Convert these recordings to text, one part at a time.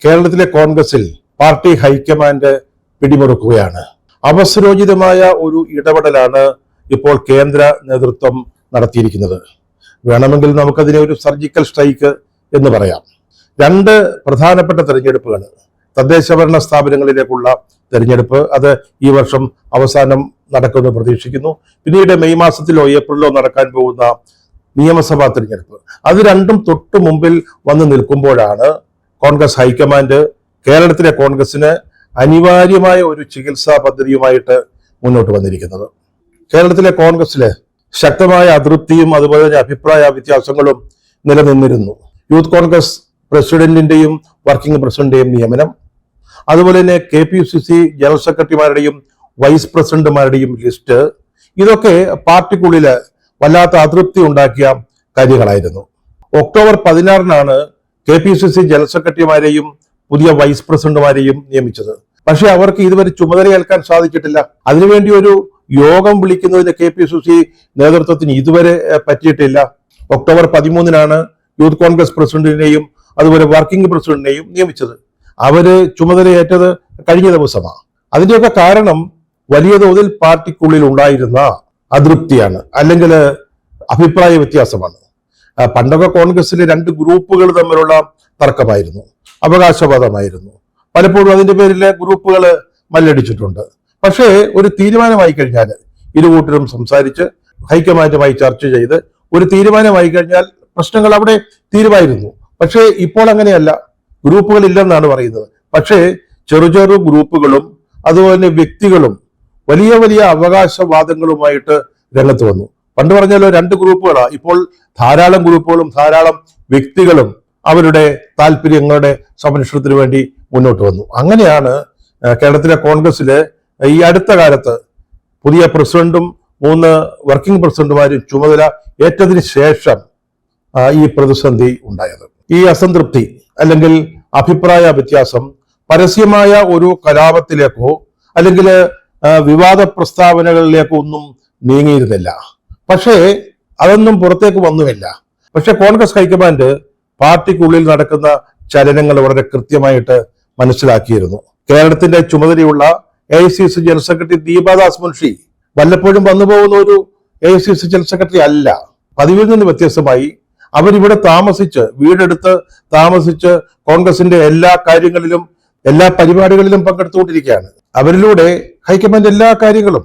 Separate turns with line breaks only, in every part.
കേരളത്തിലെ കോൺഗ്രസിൽ party high command പിടിമുറുക്കുകയാണ്. അവസരോചിതമായ ഒരു ഇടപെടലാണ് ഇപ്പോൾ കേന്ദ്ര നേതൃത്വം നടത്തിയിരിക്കുന്നത്. വേണമെങ്കിൽ നമുക്കതിനെ ഒരു സർജിക്കൽ സ്ട്രൈക്ക് എന്ന് പറയാം. രണ്ട് പ്രധാനപ്പെട്ട തെരഞ്ഞെടുപ്പുകൾ, തദ്ദേശഭരണ സ്ഥാപനങ്ങളിലേക്കുള്ള തെരഞ്ഞെടുപ്പ്, അത് ഈ വർഷം അവസാനം നടക്കുമെന്ന് പ്രതീക്ഷിക്കുന്നു. പിന്നീട് മെയ് മാസത്തിലോ ഏപ്രിലോ നടക്കാൻ പോകുന്ന നിയമസഭാ തെരഞ്ഞെടുപ്പ്, അത് രണ്ടും തൊട്ടു മുമ്പിൽ വന്ന് നിൽക്കുമ്പോഴാണ് കോൺഗ്രസ് ഹൈക്കമാൻഡ് കേരളത്തിലെ കോൺഗ്രസിന് അനിവാര്യമായ ഒരു ചികിത്സാ പദ്ധതിയുമായിട്ട് മുന്നോട്ട് വന്നിരിക്കുന്നത്. കേരളത്തിലെ കോൺഗ്രസിലെ ശക്തമായ അതൃപ്തിയും അതുപോലെ തന്നെ അഭിപ്രായ വ്യത്യാസങ്ങളും നിലനിന്നിരുന്നു. യൂത്ത് കോൺഗ്രസ് പ്രസിഡന്റിന്റെയും വർക്കിംഗ് പ്രസിഡന്റിന്റെയും നിയമനം, അതുപോലെ തന്നെ KPCC ജനറൽ സെക്രട്ടറിമാരുടെയും വൈസ് പ്രസിഡന്റുമാരുടെയും ലിസ്റ്റ്, ഇതൊക്കെ പാർട്ടിക്കുള്ളില് വല്ലാത്ത അതൃപ്തി ഉണ്ടാക്കിയ കാര്യങ്ങളായിരുന്നു. ഒക്ടോബർ 16-നാണ് KPCC ജനറൽ സെക്രട്ടറിമാരെയും പുതിയ വൈസ് പ്രസിഡന്റുമാരെയും നിയമിച്ചത്. പക്ഷെ അവർക്ക് ഇതുവരെ ചുമതലയേൽക്കാൻ സാധിച്ചിട്ടില്ല. അതിനുവേണ്ടി ഒരു യോഗം വിളിക്കുന്നതിന് KPCC നേതൃത്വത്തിന് ഇതുവരെ പറ്റിയിട്ടില്ല. ഒക്ടോബർ 13-നാണ് യൂത്ത് കോൺഗ്രസ് പ്രസിഡന്റിനെയും അതുപോലെ വർക്കിംഗ് പ്രസിഡന്റിനെയും നിയമിച്ചത്. അവര് ചുമതലയേറ്റത് കഴിഞ്ഞ ദിവസമാണ്. അതിന്റെയൊക്കെ കാരണം വലിയ തോതിൽ പാർട്ടിക്കുള്ളിൽ ഉണ്ടായിരുന്ന അതൃപ്തിയാണ്, അല്ലെങ്കിൽ അഭിപ്രായ വ്യത്യാസമാണ്. പണ്ടൊക്കെ കോൺഗ്രസിലെ രണ്ട് ഗ്രൂപ്പുകൾ തമ്മിലുള്ള തർക്കമായിരുന്നു, അവകാശവാദമായിരുന്നു. പലപ്പോഴും അതിന്റെ പേരിൽ ഗ്രൂപ്പുകൾ മല്ലടിച്ചിട്ടുണ്ട്. പക്ഷേ ഒരു തീരുമാനമായി കഴിഞ്ഞാൽ ഇരുകൂട്ടരും സംസാരിച്ച് ഹൈക്കമാൻഡുമായി ചർച്ച ചെയ്ത് ഒരു തീരുമാനമായി കഴിഞ്ഞാൽ പ്രശ്നങ്ങൾ അവിടെ തീരുമായിരുന്നു. പക്ഷേ ഇപ്പോൾ അങ്ങനെയല്ല, ഗ്രൂപ്പുകൾ ഇല്ലെന്നാണ് പറയുന്നത്. പക്ഷേ ചെറു ഗ്രൂപ്പുകളും അതുപോലെ തന്നെ വ്യക്തികളും വലിയ വലിയ അവകാശവാദങ്ങളുമായിട്ട് രംഗത്ത് വന്നു. പണ്ട് പറഞ്ഞാലോ രണ്ട് ഗ്രൂപ്പുകളാണ്, ഇപ്പോൾ ധാരാളം ഗ്രൂപ്പുകളും ധാരാളം വ്യക്തികളും അവരുടെ താല്പര്യങ്ങളുടെ സംരക്ഷണത്തിന് വേണ്ടി മുന്നോട്ട് വന്നു. അങ്ങനെയാണ് കേരളത്തിലെ കോൺഗ്രസില് ഈ അടുത്ത കാലത്ത് പുതിയ പ്രസിഡന്റും 3 വർക്കിംഗ് പ്രസിഡന്റുമാരും ചുമതല ഏറ്റതിന് ശേഷം ഈ പ്രതിസന്ധി ഉണ്ടായത്. ഈ അസംതൃപ്തി അല്ലെങ്കിൽ അഭിപ്രായ വ്യത്യാസം പരസ്യമായ ഒരു കലാപത്തിലേക്കോ അല്ലെങ്കിൽ വിവാദ പ്രസ്താവനകളിലേക്കോ ഒന്നും നീങ്ങിയിരുന്നില്ല. പക്ഷേ അതൊന്നും പുറത്തേക്ക് വന്നുമില്ല. പക്ഷെ കോൺഗ്രസ് ഹൈക്കമാൻഡ് പാർട്ടിക്കുള്ളിൽ നടക്കുന്ന ചലനങ്ങൾ വളരെ കൃത്യമായിട്ട് മനസ്സിലാക്കിയിരുന്നു. കേരളത്തിന്റെ ചുമതലയുള്ള AICC general secretary Deepa Das Munshi വല്ലപ്പോഴും വന്നു പോകുന്ന ഒരു AICC ജനറൽ സെക്രട്ടറി അല്ല. പതിവിൽ നിന്ന് വ്യത്യസ്തമായി അവരിവിടെ താമസിച്ച്, വീടെടുത്ത് താമസിച്ച് കോൺഗ്രസിന്റെ എല്ലാ കാര്യങ്ങളിലും എല്ലാ പരിപാടികളിലും പങ്കെടുത്തുകൊണ്ടിരിക്കുകയാണ്. അവരിലൂടെ ഹൈക്കമാൻഡ് എല്ലാ കാര്യങ്ങളും,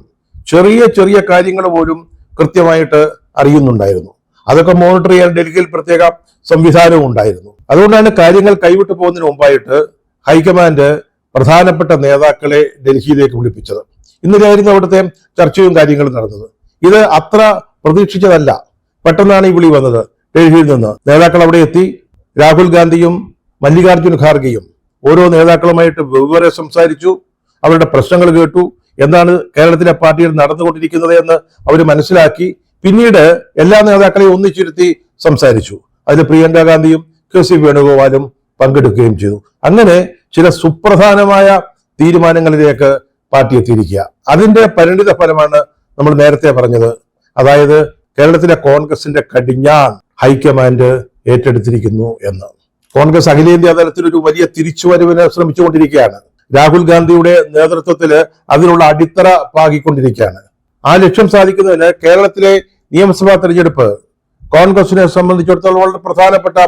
ചെറിയ കാര്യങ്ങൾ പോലും കൃത്യമായിട്ട് അറിയുന്നുണ്ടായിരുന്നു. അതൊക്കെ മോണിറ്റർ ചെയ്യാൻ ഡൽഹിയിൽ പ്രത്യേക സംവിധാനവും ഉണ്ടായിരുന്നു. അതുകൊണ്ടാണ് കാര്യങ്ങൾ കൈവിട്ടു പോകുന്നതിന് മുമ്പായിട്ട് ഹൈക്കമാൻഡ് പ്രധാനപ്പെട്ട നേതാക്കളെ ഡൽഹിയിലേക്ക് വിളിപ്പിച്ചത്. ഇന്നലെയായിരുന്നു അവിടുത്തെ ചർച്ചയും കാര്യങ്ങളും നടന്നത്. ഇത് അത്ര പ്രതീക്ഷിച്ചതല്ല. പെട്ടെന്നാണ് ഈ വിളി വന്നത് ഡൽഹിയിൽ നിന്ന്. നേതാക്കൾ അവിടെ എത്തി. രാഹുൽ ഗാന്ധിയും മല്ലികാർജുൻ ഖാർഗെയും ഓരോ നേതാക്കളുമായിട്ട് വെവ്വേറെ സംസാരിച്ചു, അവരുടെ പ്രശ്നങ്ങൾ കേട്ടു, എന്താണ് കേരളത്തിലെ പാർട്ടിയിൽ നടന്നുകൊണ്ടിരിക്കുന്നത് എന്ന് അവർ മനസ്സിലാക്കി. പിന്നീട് എല്ലാ നേതാക്കളെയും ഒന്നിച്ചിരുത്തി സംസാരിച്ചു. അതിൽ പ്രിയങ്ക ഗാന്ധിയും KC വേണുഗോപാലും പങ്കെടുക്കുകയും ചെയ്തു. അങ്ങനെ ചില സുപ്രധാനമായ തീരുമാനങ്ങളിലേക്ക് പാർട്ടി എത്തിയിരിക്കുക. അതിന്റെ പരിണിത ഫലമാണ് നമ്മൾ നേരത്തെ പറഞ്ഞത്. അതായത് കേരളത്തിലെ കോൺഗ്രസിന്റെ കടിഞ്ഞാൺ ഹൈക്കമാൻഡ് ഏറ്റെടുത്തിരിക്കുന്നു എന്ന്. കോൺഗ്രസ് അഖിലേന്ത്യാ തലത്തിൽ ഒരു വലിയ തിരിച്ചുവരവിന് ശ്രമിച്ചുകൊണ്ടിരിക്കുകയാണ്. രാഹുൽ ഗാന്ധിയുടെ നേതൃത്വത്തിൽ അതിനുള്ള അടിത്തറ പാകിക്കൊണ്ടിരിക്കുകയാണ്. ആ ലക്ഷ്യം സാധിക്കുന്നതിന് കേരളത്തിലെ നിയമസഭാ തെരഞ്ഞെടുപ്പ് കോൺഗ്രസിനെ സംബന്ധിച്ചിടത്തോളം വളരെ പ്രധാനപ്പെട്ട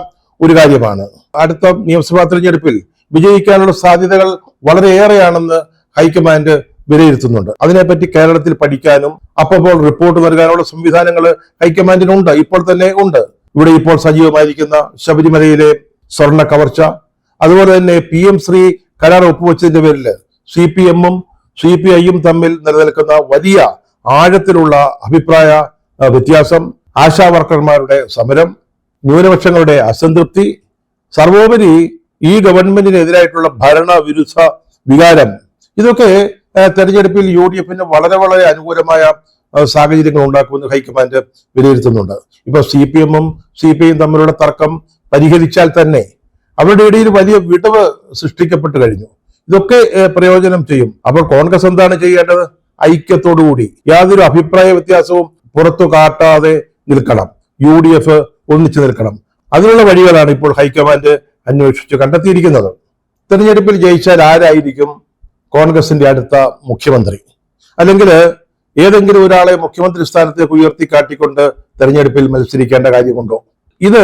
ഒരു കാര്യമാണ്. അടുത്ത നിയമസഭാ തെരഞ്ഞെടുപ്പിൽ വിജയിക്കാനുള്ള സാധ്യതകൾ വളരെയേറെയാണെന്ന് ഹൈക്കമാൻഡ് വിലയിരുത്തുന്നുണ്ട്. അതിനെപ്പറ്റി കേരളത്തിൽ പഠിക്കാനും അപ്പോൾ റിപ്പോർട്ട് നൽകാനുള്ള സംവിധാനങ്ങൾ ഹൈക്കമാൻഡിനുണ്ട്, ഇപ്പോൾ തന്നെ ഉണ്ട്. ഇവിടെ ഇപ്പോൾ സജീവമായിരിക്കുന്ന ശബരിമലയിലെ സ്വർണ്ണ കവർച്ച, അതുപോലെ തന്നെ PM ശ്രീ കരാർ ഒപ്പുവെച്ചതിന്റെ പേരിൽ CPM-ഉം CPI-യും തമ്മിൽ നിലനിൽക്കുന്ന വലിയ ആഴത്തിലുള്ള അഭിപ്രായ വ്യത്യാസം, ആശാ വർക്കർമാരുടെ സമരം, ന്യൂനപക്ഷങ്ങളുടെ അസംതൃപ്തി, സർവോപരി ഈ ഗവൺമെന്റിനെതിരായിട്ടുള്ള ഭരണവിരുദ്ധ വികാരം, ഇതൊക്കെ തെരഞ്ഞെടുപ്പിൽ UDF-ന് വളരെ അനുകൂലമായ സാഹചര്യങ്ങൾ ഉണ്ടാക്കുമെന്ന് ഹൈക്കമാൻഡ് വിലയിരുത്തുന്നുണ്ട്. ഇപ്പൊ CPM-ഉം CPI-യും തമ്മിലുള്ള തർക്കം പരിഹരിച്ചാൽ തന്നെ അവരുടെ ഇടയിൽ വലിയ വിടവ് സൃഷ്ടിക്കപ്പെട്ടു കഴിഞ്ഞു. ഇതൊക്കെ പ്രയോജനം ചെയ്യും. അപ്പോൾ കോൺഗ്രസ് എന്താണ് ചെയ്യേണ്ടത്? ഐക്യത്തോടുകൂടി യാതൊരു അഭിപ്രായ വ്യത്യാസവും പുറത്തു കാട്ടാതെ നിൽക്കണം. UDF ഒന്നിച്ചു നിൽക്കണം. അതിനുള്ള വഴികളാണ് ഇപ്പോൾ ഹൈക്കമാൻഡ് അന്വേഷിച്ച് കണ്ടെത്തിയിരിക്കുന്നത്. തെരഞ്ഞെടുപ്പിൽ ജയിച്ചാൽ ആരായിരിക്കും കോൺഗ്രസിന്റെ അടുത്ത മുഖ്യമന്ത്രി, അല്ലെങ്കിൽ ഏതെങ്കിലും ഒരാളെ മുഖ്യമന്ത്രി സ്ഥാനത്തേക്ക് ഉയർത്തി കാട്ടിക്കൊണ്ട് തെരഞ്ഞെടുപ്പിൽ മത്സരിക്കേണ്ട കാര്യമുണ്ടോ? ഇത്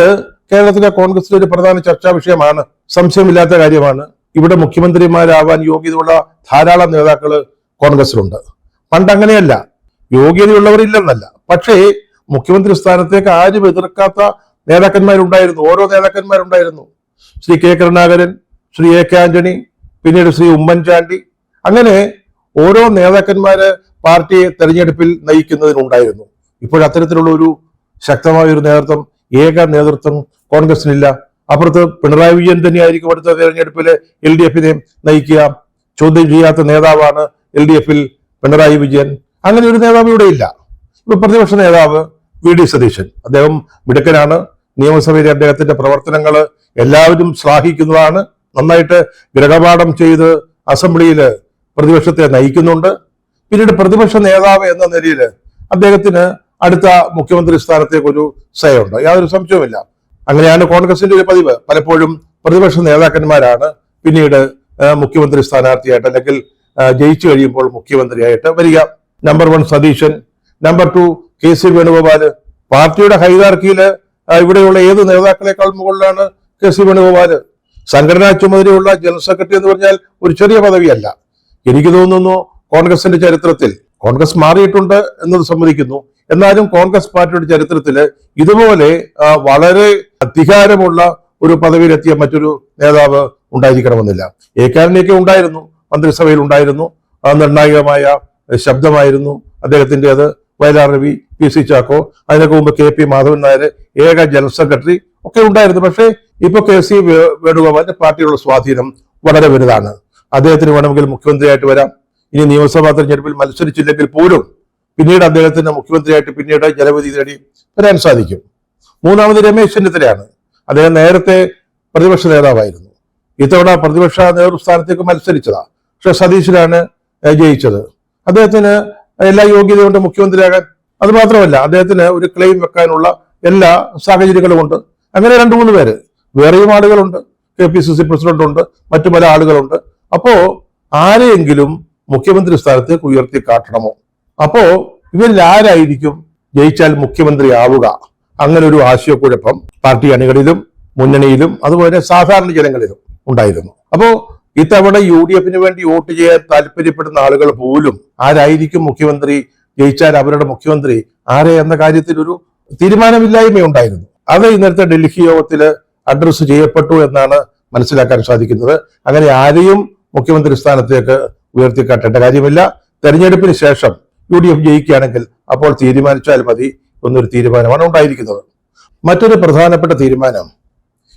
കേരളത്തിലെ കോൺഗ്രസിലെ ഒരു പ്രധാന ചർച്ചാ വിഷയമാണ്. സംശയമില്ലാത്ത കാര്യമാണ്. ഇവിടെ മുഖ്യമന്ത്രിമാരാവാൻ യോഗ്യതയുള്ള ധാരാളം നേതാക്കൾ കോൺഗ്രസിലുണ്ട്. പണ്ട് അങ്ങനെയല്ല, യോഗ്യതയുള്ളവരില്ലെന്നല്ല, പക്ഷേ മുഖ്യമന്ത്രി സ്ഥാനത്തേക്ക് ആരും എതിർക്കാത്ത നേതാക്കന്മാരുണ്ടായിരുന്നു, ഓരോ നേതാക്കന്മാരുണ്ടായിരുന്നു. Shri K Karunakaran, Shri A K Antony, പിന്നീട് ശ്രീ ഉമ്മൻചാണ്ടി, അങ്ങനെ ഓരോ നേതാക്കന്മാര് പാർട്ടിയെ തെരഞ്ഞെടുപ്പിൽ നയിക്കുന്നതിനുണ്ടായിരുന്നു. ഇപ്പോൾ അത്തരത്തിലുള്ള ഒരു ശക്തമായ ഒരു നേതൃത്വം, ഏക നേതൃത്വം കോൺഗ്രസിനില്ല. അപ്പുറത്ത് പിണറായി വിജയൻ തന്നെയായിരിക്കും അടുത്ത തെരഞ്ഞെടുപ്പില് LDF-നെ നയിക്കുക. ചോദ്യം ചെയ്യാത്ത നേതാവാണ് LDF-ൽ പിണറായി വിജയൻ. അങ്ങനെ ഒരു നേതാവ് ഇവിടെ ഇല്ല. ഇപ്പൊ പ്രതിപക്ഷ നേതാവ് VD സതീശൻ, അദ്ദേഹം മിടുക്കനാണ്. നിയമസഭയിലെ അദ്ദേഹത്തിന്റെ പ്രവർത്തനങ്ങൾ എല്ലാവരും ശ്ലാഘിക്കുന്നതാണ്. നന്നായിട്ട് ഗ്രഹപാഠം ചെയ്ത് അസംബ്ലിയിൽ പ്രതിപക്ഷത്തെ നയിക്കുന്നുണ്ട്. പിന്നീട് പ്രതിപക്ഷ നേതാവ് എന്ന നിലയിൽ അദ്ദേഹത്തിന് അടുത്ത മുഖ്യമന്ത്രി സ്ഥാനത്തേക്ക് ഒരു സയുണ്ട്, യാതൊരു സംശയവുമില്ല. അങ്ങനെയാണ് കോൺഗ്രസിന്റെ ഒരു പതിവ്. പലപ്പോഴും പ്രതിപക്ഷ നേതാക്കന്മാരാണ് പിന്നീട് മുഖ്യമന്ത്രി സ്ഥാനാർത്ഥിയായിട്ട് അല്ലെങ്കിൽ ജയിച്ചു കഴിയുമ്പോൾ മുഖ്യമന്ത്രിയായിട്ട് വരിക. Number 1 Satheesan, number 2 KC Venugopal. പാർട്ടിയുടെ ഹൈറാർക്കിയില് ഇവിടെയുള്ള ഏത് നേതാക്കളെക്കാൾ മുകളിലാണ് KC വേണുഗോപാല്. സംഘടനാ ചുമതലയുള്ള ജനറൽ സെക്രട്ടറി എന്ന് പറഞ്ഞാൽ ഒരു ചെറിയ പദവിയല്ല. എനിക്ക് തോന്നുന്നു കോൺഗ്രസിന്റെ ചരിത്രത്തിൽ, കോൺഗ്രസ് മാറിയിട്ടുണ്ട് എന്നത് സമ്മതിക്കുന്നു, എന്നാലും കോൺഗ്രസ് പാർട്ടിയുടെ ചരിത്രത്തില് ഇതുപോലെ വളരെ അധികാരമുള്ള ഒരു പദവിയിലെത്തിയ മറ്റൊരു നേതാവ് ഉണ്ടായിരിക്കണമെന്നില്ല. എ കെ ആന്റണിയൊക്കെ ഉണ്ടായിരുന്നു, മന്ത്രിസഭയിൽ ഉണ്ടായിരുന്നു, നിർണായകമായ ശബ്ദമായിരുന്നു അദ്ദേഹത്തിൻ്റെത്. വയലാർ രവി, PC ചാക്കോ, അതിനൊക്കെ മുമ്പ് KP മാധവൻ നായർ ഏക ജനറൽ സെക്രട്ടറി ഒക്കെ ഉണ്ടായിരുന്നു. പക്ഷേ ഇപ്പൊ KC വേണുഗോപാലിന്റെ പാർട്ടിയുള്ള സ്വാധീനം വളരെ വലുതാണ്. അദ്ദേഹത്തിന് വേണമെങ്കിൽ മുഖ്യമന്ത്രിയായിട്ട് വരാം. ഇനി നിയമസഭാ തെരഞ്ഞെടുപ്പിൽ മത്സരിച്ചില്ലെങ്കിൽ പോലും പിന്നീട് അദ്ദേഹത്തിന് മുഖ്യമന്ത്രിയായിട്ട് പിന്നീട് ജനവിധി തേടി വരാൻ സാധിക്കും. മൂന്നാമത് രമേശ് ചെന്നിത്തലയാണ്. അദ്ദേഹം നേരത്തെ പ്രതിപക്ഷ നേതാവായിരുന്നു. ഇത്തവണ പ്രതിപക്ഷ നേതൃസ്ഥാനത്തേക്ക് മത്സരിച്ചതാ. പക്ഷെ സതീശനാണ് ജയിച്ചത്. അദ്ദേഹത്തിന് എല്ലാ യോഗ്യതയുണ്ട് മുഖ്യമന്ത്രിയാകാൻ. അത് മാത്രമല്ല, അദ്ദേഹത്തിന് ഒരു ക്ലെയിം വെക്കാനുള്ള എല്ലാ സാഹചര്യങ്ങളുമുണ്ട്. അങ്ങനെ 2-3 പേര്, വേറെയും ആളുകളുണ്ട്. KPCC പ്രസിഡന്റ് ഉണ്ട്, മറ്റു പല ആളുകളുണ്ട്. അപ്പോ ആരെയെങ്കിലും മുഖ്യമന്ത്രി സ്ഥാനത്തേക്ക് ഉയർത്തി കാട്ടണമോ? അപ്പോ ഇവരിൽ ആരായിരിക്കും ജയിച്ചാൽ മുഖ്യമന്ത്രി ആവുക? അങ്ങനെ ഒരു ആശയക്കുഴപ്പം പാർട്ടി അണികളിലും മുന്നണിയിലും അതുപോലെ സാധാരണ ജനങ്ങളിലും ഉണ്ടായിരുന്നു. അപ്പോ ഇത്തവണ UDF-ന് വേണ്ടി വോട്ട് ചെയ്യാൻ താല്പര്യപ്പെടുന്ന ആളുകൾ പോലും ആരായിരിക്കും മുഖ്യമന്ത്രി, ജയിച്ചാൽ അവരുടെ മുഖ്യമന്ത്രി ആരെ എന്ന കാര്യത്തിൽ ഒരു തീരുമാനമില്ലായ്മയുണ്ടായിരുന്നു. അത് ഇന്നത്തെ ഡൽഹി യോഗത്തിൽ അഡ്രസ് ചെയ്യപ്പെട്ടു എന്നാണ് മനസ്സിലാക്കാൻ സാധിക്കുന്നത്. അങ്ങനെ ആരെയും മുഖ്യമന്ത്രി സ്ഥാനത്തേക്ക് ഉയർത്തിക്കാട്ടേണ്ട കാര്യമില്ല. തെരഞ്ഞെടുപ്പിന് ശേഷം UDF ജയിക്കുകയാണെങ്കിൽ അപ്പോൾ തീരുമാനിച്ചാൽ മതി എന്നൊരു തീരുമാനമാണ് ഉണ്ടായിരിക്കുന്നത്. മറ്റൊരു പ്രധാനപ്പെട്ട തീരുമാനം,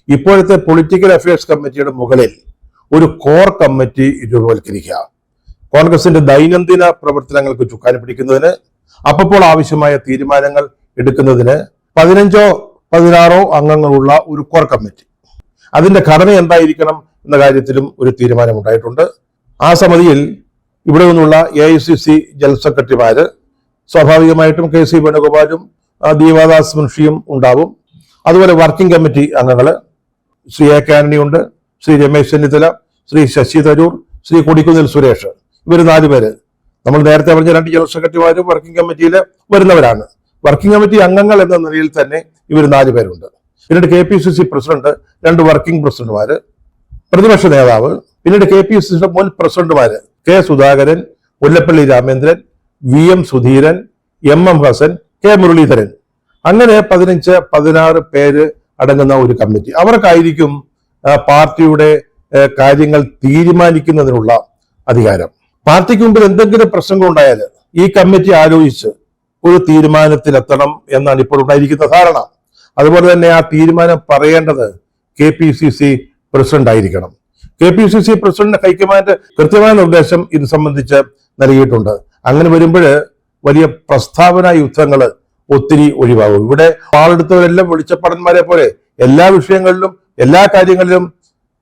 ഇപ്പോഴത്തെ പൊളിറ്റിക്കൽ അഫയേഴ്സ് കമ്മിറ്റിയുടെ മുകളിൽ ഒരു കോർ കമ്മിറ്റി രൂപവൽക്കരിക്കുക. കോൺഗ്രസിന്റെ ദൈനംദിന പ്രവർത്തനങ്ങൾക്ക് ചുക്കാൻ പിടിക്കുന്നതിന്, അപ്പോൾ ആവശ്യമായ തീരുമാനങ്ങൾ എടുക്കുന്നതിന് 15-16 അംഗങ്ങളുള്ള ഒരു കോർ കമ്മിറ്റി. അതിന്റെ ഘടന എന്തായിരിക്കണം എന്ന കാര്യത്തിലും ഒരു തീരുമാനമുണ്ടായിട്ടുണ്ട്. ആ സമിതിയിൽ ഇവിടെ നിന്നുള്ള AICC ജനറൽ സെക്രട്ടറിമാര് സ്വാഭാവികമായിട്ടും KC വേണുഗോപാലും ദീവാദാസ് മുൻഷിയും ഉണ്ടാവും. അതുപോലെ വർക്കിംഗ് കമ്മിറ്റി അംഗങ്ങള് ശ്രീ A K ആന്റണി ഉണ്ട്, ശ്രീ രമേശ് ചെന്നിത്തല, ശ്രീ ശശി തരൂർ, ശ്രീ കൊടിക്കുന്നിൽ സുരേഷ്. ഇവർ 4 പേര്. നമ്മൾ നേരത്തെ പറഞ്ഞ 2 ജനറൽ സെക്രട്ടറിമാരും വർക്കിംഗ് കമ്മിറ്റിയിൽ വരുന്നവരാണ്. വർക്കിംഗ് കമ്മിറ്റി അംഗങ്ങൾ എന്ന നിലയിൽ തന്നെ ഇവർ 4 പേരുണ്ട്. പിന്നീട് KPCC പ്രസിഡന്റ്, 2 വർക്കിംഗ് പ്രസിഡന്റുമാര്, പ്രതിപക്ഷ നേതാവ്, പിന്നീട് KPCCയുടെ മുൻ പ്രസിഡന്റുമാര് K Sudhakaran, Mullappally Ramendran, VM Sudheeran, MM Hasan, K Muraleedharan. അങ്ങനെ 15-16 പേര് അടങ്ങുന്ന ഒരു കമ്മിറ്റി. അവർക്കായിരിക്കും പാർട്ടിയുടെ കാര്യങ്ങൾ തീരുമാനിക്കുന്നതിനുള്ള അധികാരം. പാർട്ടിക്ക് മുമ്പിൽ എന്തെങ്കിലും പ്രശ്നങ്ങൾ ഉണ്ടായാൽ ഈ കമ്മിറ്റി ആലോചിച്ച് ഒരു തീരുമാനത്തിലെത്തണം എന്നാണ് ഇപ്പോൾ ഉണ്ടായിരിക്കുന്ന ധാരണ. അതുപോലെ തന്നെ ആ തീരുമാനം പറയേണ്ടത് KPCC പ്രസിഡന്റ് ആയിരിക്കണം. KPCC പ്രസിഡന്റ് ഹൈക്കമാൻഡ് കൃത്യമായ നിർദ്ദേശം ഇത് സംബന്ധിച്ച് നൽകിയിട്ടുണ്ട്. അങ്ങനെ വരുമ്പോൾ വലിയ പ്രസ്താവന യുദ്ധങ്ങൾ ഒത്തിരി ഒഴിവാകും. ഇവിടെ ആളെടുത്തവരെല്ലാം വെളിച്ചപ്പടന്മാരെ പോലെ എല്ലാ വിഷയങ്ങളിലും എല്ലാ കാര്യങ്ങളിലും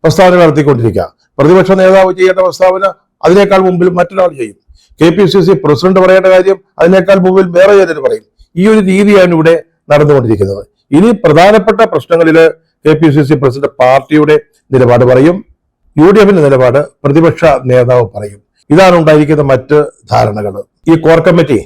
പ്രസ്താവന നടത്തിക്കൊണ്ടിരിക്കുക. പ്രതിപക്ഷ നേതാവ് ചെയ്യേണ്ട പ്രസ്താവന അതിനേക്കാൾ മുമ്പിൽ മറ്റൊരാൾ ചെയ്യും. KPCC പ്രസിഡന്റ് പറയേണ്ട കാര്യം അതിനേക്കാൾ മുമ്പിൽ വേറെ ചിലർ പറയും. ഈ ഒരു രീതിയാണ് ഇവിടെ നടന്നുകൊണ്ടിരിക്കുന്നത്. ഇനി പ്രധാനപ്പെട്ട പ്രശ്നങ്ങളിൽ KPCC പ്രസിഡന്റ് പാർട്ടിയുടെ നിലപാട് പറയും. UDFിന്റെ നിലപാട് പ്രതിപക്ഷ നേതാവ് പറയും. ഇതാണ് ഉണ്ടായിരിക്കുന്ന മറ്റ് ധാരണകൾ. ഈ കോർ കമ്മിറ്റി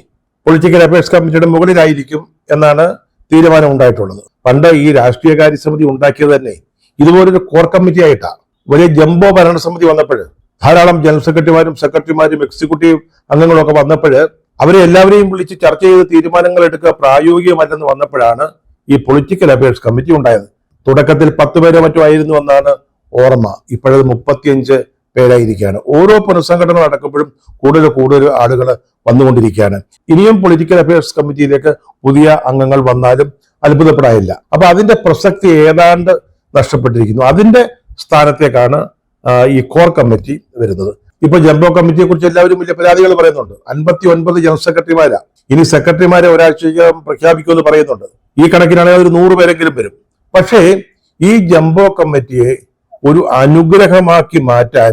പൊളിറ്റിക്കൽ അഫയേഴ്സ് കമ്മിറ്റിയുടെ മുകളിലായിരിക്കും എന്നാണ് തീരുമാനം ഉണ്ടായിട്ടുള്ളത്. പണ്ട് ഈ രാഷ്ട്രീയകാര്യ സമിതി ഉണ്ടാക്കിയത് തന്നെ ഇതുപോലൊരു കോർ കമ്മിറ്റി ആയിട്ടാണ്. വലിയ ജംബോ ഭരണസമിതി വന്നപ്പോൾ ധാരാളം ജനറൽ സെക്രട്ടറിമാരും എക്സിക്യൂട്ടീവ് അംഗങ്ങളും ഒക്കെ വന്നപ്പോൾ അവരെ എല്ലാവരെയും വിളിച്ച് ചർച്ച ചെയ്ത് തീരുമാനങ്ങൾ എടുക്കുക പ്രായോഗികമല്ലെന്ന് വന്നപ്പോഴാണ് ഈ പൊളിറ്റിക്കൽ അഫയേഴ്സ് കമ്മിറ്റി ഉണ്ടായത്. തുടക്കത്തിൽ 10 പേരോ മറ്റോ ആയിരുന്നു എന്നാണ് ഓർമ്മ. ഇപ്പോഴത് 35 പേരായിരിക്കുകയാണ്. ഓരോ പുനഃസംഘടന നടക്കുമ്പോഴും കൂടുതൽ ആളുകൾ വന്നുകൊണ്ടിരിക്കുകയാണ്. ഇനിയും പൊളിറ്റിക്കൽ അഫയേഴ്സ് കമ്മിറ്റിയിലേക്ക് പുതിയ അംഗങ്ങൾ വന്നാലും അത്ഭുതപ്പെടാനില്ല. അപ്പൊ അതിന്റെ പ്രസക്തി ഏതാണ്ട് നഷ്ടപ്പെട്ടിരിക്കുന്നു. അതിന്റെ സ്ഥാനത്തേക്കാണ് ഈ കോർ കമ്മിറ്റി വരുന്നത്. ഇപ്പൊ ജംബോ കമ്മിറ്റിയെ കുറിച്ച് എല്ലാവരും വലിയ പരാതികൾ പറയുന്നുണ്ട്. 59 ജനറൽ സെക്രട്ടറിമാരാ. ഇനി സെക്രട്ടറിമാരെ ഒരാഴ്ചയ്ക്കകം പ്രഖ്യാപിക്കുമെന്ന് പറയുന്നുണ്ട്. ഈ കണക്കിനാണെങ്കിൽ ഒരു 100 പേരെങ്കിലും വരും. പക്ഷേ ഈ ജംബോ കമ്മിറ്റിയെ ഒരു അനുഗ്രഹമാക്കി മാറ്റാൻ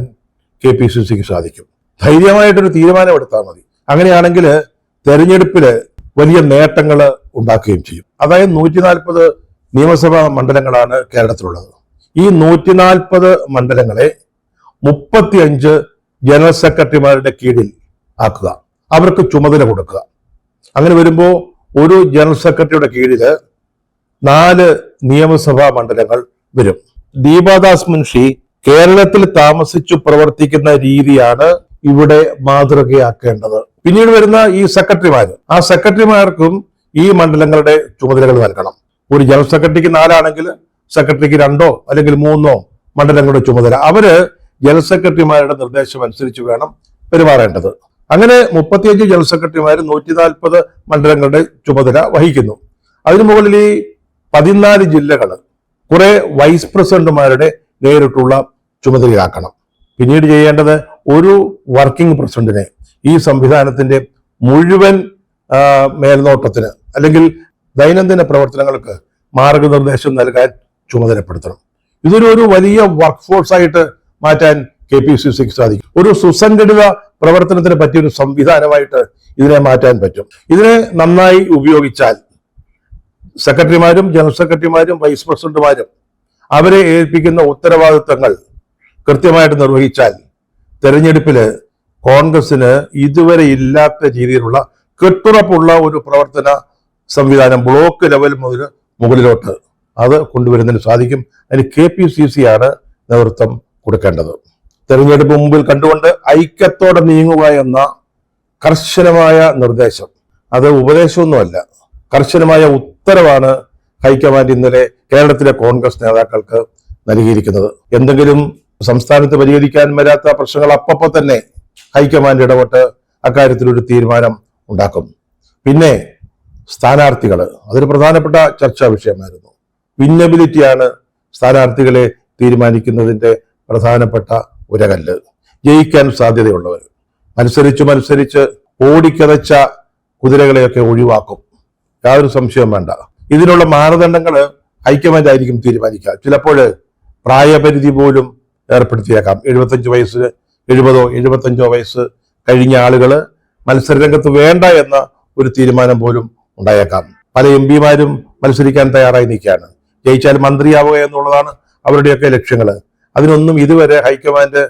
KPCCക്ക് സാധിക്കും. ധൈര്യമായിട്ടൊരു തീരുമാനമെടുത്താൽ മതി. അങ്ങനെയാണെങ്കിൽ തെരഞ്ഞെടുപ്പില് വലിയ നേട്ടങ്ങൾ ഉണ്ടാക്കുകയും ചെയ്യും. അതായത് 140 നിയമസഭാ മണ്ഡലങ്ങളാണ് കേരളത്തിലുള്ളത്. ഈ 140 മണ്ഡലങ്ങളെ 35 ജനറൽ സെക്രട്ടറിമാരുടെ കീഴിൽ ആക്കുക, അവർക്ക് ചുമതല കൊടുക്കുക. അങ്ങനെ വരുമ്പോൾ ഒരു ജനറൽ സെക്രട്ടറിയുടെ കീഴില് 4 നിയമസഭാ മണ്ഡലങ്ങൾ വരും. ദീപാദാസ് മുൻഷി കേരളത്തിൽ താമസിച്ചു പ്രവർത്തിക്കുന്ന രീതിയാണ് ഇവിടെ മാതൃകയാക്കേണ്ടത്. പിന്നീട് വരുന്ന ഈ ആ സെക്രട്ടറിമാർക്കും ഈ മണ്ഡലങ്ങളുടെ ചുമതലകൾ നൽകണം. ഒരു ജനറൽ സെക്രട്ടറിക്ക് 4 ആണെങ്കിൽ സെക്രട്ടറിക്ക് 2 അല്ലെങ്കിൽ 3 മണ്ഡലങ്ങളുടെ ചുമതല. അവര് ജനറൽ സെക്രട്ടറിമാരുടെ നിർദ്ദേശം അനുസരിച്ച് വേണം പെരുമാറേണ്ടത്. അങ്ങനെ 35 ജനറൽ സെക്രട്ടറിമാർ 140 മണ്ഡലങ്ങളുടെ ചുമതല വഹിക്കുന്നു. അതിനു മുകളിൽ ഈ 14 ജില്ലകൾ കുറെ വൈസ് പ്രസിഡന്റുമാരുടെ നേരിട്ടുള്ള ചുമതലയാക്കണം. പിന്നീട് ചെയ്യേണ്ടത് ഒരു വർക്കിംഗ് പ്രസിഡന്റിനെ ഈ സംവിധാനത്തിന്റെ മുഴുവൻ മേൽനോട്ടത്തിന് അല്ലെങ്കിൽ ദൈനംദിന പ്രവർത്തനങ്ങൾക്ക് മാർഗനിർദ്ദേശം നൽകാൻ ചുമതലപ്പെടുത്തണം. ഇതൊരു വലിയ വർക്ക് ഫോഴ്സ് ആയിട്ട് മാറ്റാൻ KPCCക്ക് സാധിക്കും. ഒരു സുസംഘടിത പ്രവർത്തനത്തിന് പറ്റിയൊരു സംവിധാനമായിട്ട് ഇതിനെ മാറ്റാൻ പറ്റും. ഇതിനെ നന്നായി ഉപയോഗിച്ചാൽ സെക്രട്ടറിമാരും ജനറൽ സെക്രട്ടറിമാരും വൈസ് പ്രസിഡന്റുമാരും അവരെ ഏൽപ്പിക്കുന്ന ഉത്തരവാദിത്തങ്ങൾ കൃത്യമായിട്ട് നിർവഹിച്ചാൽ തെരഞ്ഞെടുപ്പില് കോൺഗ്രസിന് ഇതുവരെ ഇല്ലാത്ത രീതിയിലുള്ള കെട്ടുറപ്പുള്ള ഒരു പ്രവർത്തന സംവിധാനം ബ്ലോക്ക് ലെവൽ മുതൽ മുകളിലോട്ട് അത് കൊണ്ടുവരുന്നതിന് സാധിക്കും. അതിന് KPCC ആണ് നേതൃത്വം കൊടുക്കേണ്ടത്. തെരഞ്ഞെടുപ്പ് മുമ്പിൽ കണ്ടുകൊണ്ട് ഐക്യത്തോടെ നീങ്ങുക എന്ന കർശനമായ നിർദ്ദേശം, അത് ഉപദേശമൊന്നുമല്ല, കർശനമായ ഉത്തരവാണ് ഹൈക്കമാൻഡ് ഇന്നലെ കേരളത്തിലെ കോൺഗ്രസ് നേതാക്കൾക്ക് നൽകിയിരിക്കുന്നത്. എന്തെങ്കിലും സംസ്ഥാനത്ത് പരിഹരിക്കാൻ വരാത്ത പ്രശ്നങ്ങൾ അപ്പോൾ തന്നെ ഹൈക്കമാൻഡ് ഇടപെട്ട് അക്കാര്യത്തിലൊരു തീരുമാനം ഉണ്ടാക്കും. പിന്നെ സ്ഥാനാർത്ഥികൾ, അതൊരു പ്രധാനപ്പെട്ട ചർച്ചാ വിഷയമായിരുന്നു. വിന്നബിലിറ്റിയാണ് സ്ഥാനാർത്ഥികളെ തീരുമാനിക്കുന്നതിന്റെ പ്രധാനപ്പെട്ട ഉരകല്ല്. ജയിക്കാൻ സാധ്യതയുള്ളവർ മത്സരിച്ച് ഓടിക്കതച്ച കുതിരകളെയൊക്കെ ഒഴിവാക്കും, യാതൊരു സംശയവും വേണ്ട. ഇതിനുള്ള മാനദണ്ഡങ്ങൾ ഹൈക്കമാൻഡ് ആയിരിക്കും തീരുമാനിക്കുക. ചിലപ്പോൾ പ്രായപരിധി പോലും ഏർപ്പെടുത്തിയേക്കാം. 75 വയസ്സ് 70 75 വയസ്സ് കഴിഞ്ഞ ആളുകൾ മത്സരരംഗത്ത് വേണ്ട എന്ന ഒരു തീരുമാനം പോലും ഉണ്ടായേക്കാം. പല MP-മാരും മത്സരിക്കാൻ തയ്യാറായി നിൽക്കുകയാണ്. ജയിച്ചാൽ മന്ത്രിയാവുക എന്നുള്ളതാണ് അവരുടെയൊക്കെ ലക്ഷ്യങ്ങൾ. അതിനൊന്നും ഇതുവരെ ഹൈക്കമാൻഡ്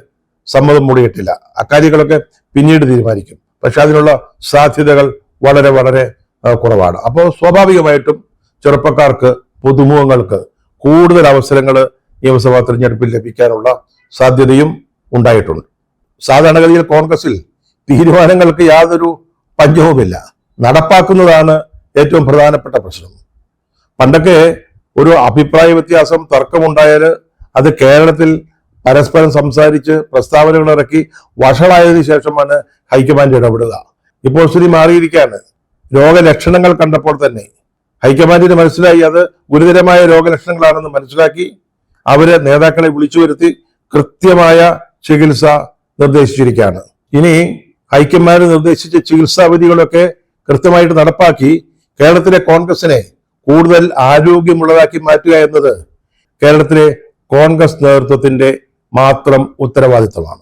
സമ്മതം മൂടിയിട്ടില്ല. അക്കാര്യങ്ങളൊക്കെ പിന്നീട് തീരുമാനിക്കും. പക്ഷെ അതിനുള്ള സാധ്യതകൾ വളരെ കുറവാണ്. അപ്പോൾ സ്വാഭാവികമായിട്ടും ചെറുപ്പക്കാർക്ക്, പുതുമുഖങ്ങൾക്ക് കൂടുതൽ അവസരങ്ങൾ നിയമസഭാ തെരഞ്ഞെടുപ്പിൽ ലഭിക്കാനുള്ള സാധ്യതയും ഉണ്ടായിട്ടുണ്ട്. സാധാരണഗതിയിൽ കോൺഗ്രസിൽ തീരുമാനങ്ങൾക്ക് യാതൊരു പഞ്ചവുമില്ല, നടപ്പാക്കുന്നതാണ് ഏറ്റവും പ്രധാനപ്പെട്ട പ്രശ്നം. പണ്ടൊക്കെ ഒരു അഭിപ്രായ വ്യത്യാസം, തർക്കമുണ്ടായാൽ അത് കേരളത്തിൽ പരസ്പരം സംസാരിച്ച് പ്രസ്താവനകൾ ഇറക്കി വഷളായതിനു ശേഷമാണ് ഹൈക്കമാൻഡ് ഇടപെടുക. ഇപ്പോൾ സ്ഥിതി മാറിയിരിക്കുകയാണ്. രോഗലക്ഷണങ്ങൾ കണ്ടപ്പോൾ തന്നെ ഹൈക്കമാൻഡിന് മനസ്സിലായി അത് ഗുരുതരമായ രോഗലക്ഷണങ്ങളാണെന്ന് മനസ്സിലാക്കി അവര് നേതാക്കളെ വിളിച്ചു വരുത്തി കൃത്യമായ ചികിത്സ നിർദ്ദേശിച്ചിരിക്കുകയാണ്. ഇനി ഹൈക്കമാൻഡ് നിർദ്ദേശിച്ച ചികിത്സാ വിധികളൊക്കെ കൃത്യമായിട്ട് നടപ്പാക്കി കേരളത്തിലെ കോൺഗ്രസിനെ കൂടുതൽ ആരോഗ്യമുള്ളതാക്കി മാറ്റുക എന്നത് കേരളത്തിലെ കോൺഗ്രസ് നേതൃത്വത്തിന്റെ മാത്രം ഉത്തരവാദിത്തമാണ്.